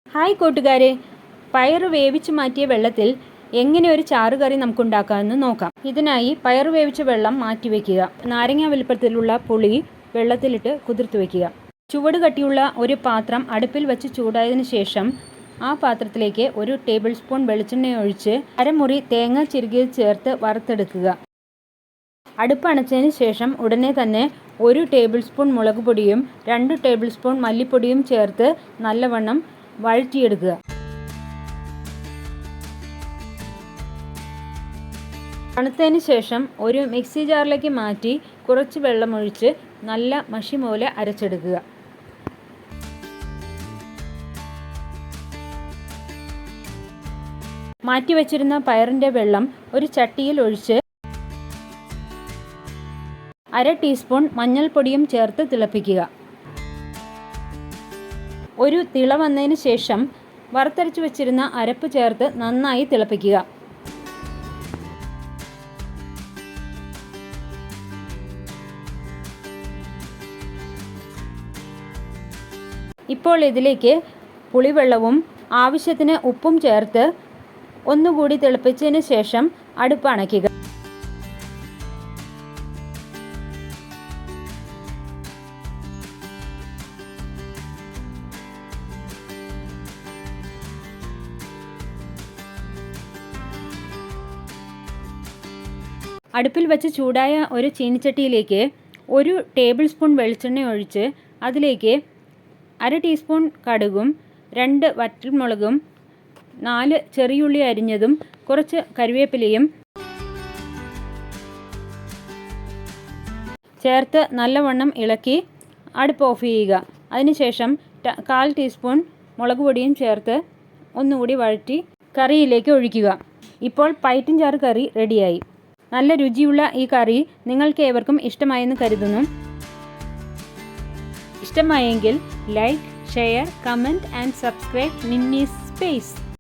Hi കൂട്ടുകാരെ, പയർ വേവിച്ച് മാറ്റിയ വെള്ളത്തിൽ എങ്ങനെ ഒരു ചാറുകറി നമുക്കുണ്ടാക്കാമെന്ന് നോക്കാം. ഇതിനായി പയർ വേവിച്ച വെള്ളം മാറ്റിവെക്കുക. നാരങ്ങ വലുപ്പത്തിലുള്ള പുളി വെള്ളത്തിലിട്ട് കുതിർത്ത് വയ്ക്കുക. ചുവട് കട്ടിയുള്ള ഒരു പാത്രം അടുപ്പിൽ വെച്ച് ചൂടായതിനു ശേഷം ആ പാത്രത്തിലേക്ക് 1 ടേബിൾ സ്പൂൺ വെളിച്ചെണ്ണ ഒഴിച്ച് അരമുറി തേങ്ങ ചിരകിയത് ചേർത്ത് വറുത്തെടുക്കുക. അടുപ്പ് അണച്ചതിന് ശേഷം ഉടനെ തന്നെ 1 ടേബിൾ സ്പൂൺ മുളക് പൊടിയും 2 ടേബിൾ സ്പൂൺ മല്ലിപ്പൊടിയും ചേർത്ത് നല്ലവണ്ണം വഴറ്റിയെടുക്കുക. തണുത്തതിന് ശേഷം ഒരു മിക്സി ജാറിലേക്ക് മാറ്റി കുറച്ച് വെള്ളമൊഴിച്ച് നല്ല മഷി പോലെ അരച്ചെടുക്കുക. മാറ്റിവെച്ചിരുന്ന പയറിൻ്റെ വെള്ളം ഒരു ചട്ടിയിൽ ഒഴിച്ച് 1/2 ടീസ്പൂൺ മഞ്ഞൾപ്പൊടിയും ചേർത്ത് തിളപ്പിക്കുക. ഒരു തിള വന്നതിന് ശേഷം വറുത്തരച്ച് വെച്ചിരുന്ന അരപ്പ് ചേർത്ത് നന്നായി തിളപ്പിക്കുക. ഇപ്പോൾ ഇതിലേക്ക് പുളിവെള്ളവും ആവശ്യത്തിന് ഉപ്പും ചേർത്ത് ഒന്നുകൂടി തിളപ്പിച്ചതിന് ശേഷം അടുപ്പ് അണയ്ക്കുക. അടുപ്പിൽ വെച്ച് ചൂടായ ഒരു ചീനിച്ചട്ടിയിലേക്ക് 1 ടേബിൾ സ്പൂൺ വെളിച്ചെണ്ണ ഒഴിച്ച് അതിലേക്ക് 1/2 ടീസ്പൂൺ കടുകും 2 വറ്റൽമുളകും 4 ചെറിയുള്ളി അരിഞ്ഞതും കുറച്ച് കറിവേപ്പിലയും ചേർത്ത് നല്ലവണ്ണം ഇളക്കി അടുപ്പ് ഓഫ് ചെയ്യുക. അതിനുശേഷം 1/4 ടീസ്പൂൺ മുളക് പൊടിയും ചേർത്ത് ഒന്നുകൂടി വഴറ്റി കറിയിലേക്ക് ഒഴിക്കുക. ഇപ്പോൾ പയറ്റിൻ ചാറ് കറി റെഡിയായി. നല്ല രുചിയുള്ള ഈ കറി നിങ്ങൾക്ക് ഏവർക്കും ഇഷ്ടമായെന്ന് കരുതുന്നു. ഇഷ്ടമായെങ്കിൽ like, share, comment and subscribe Ninnee's space.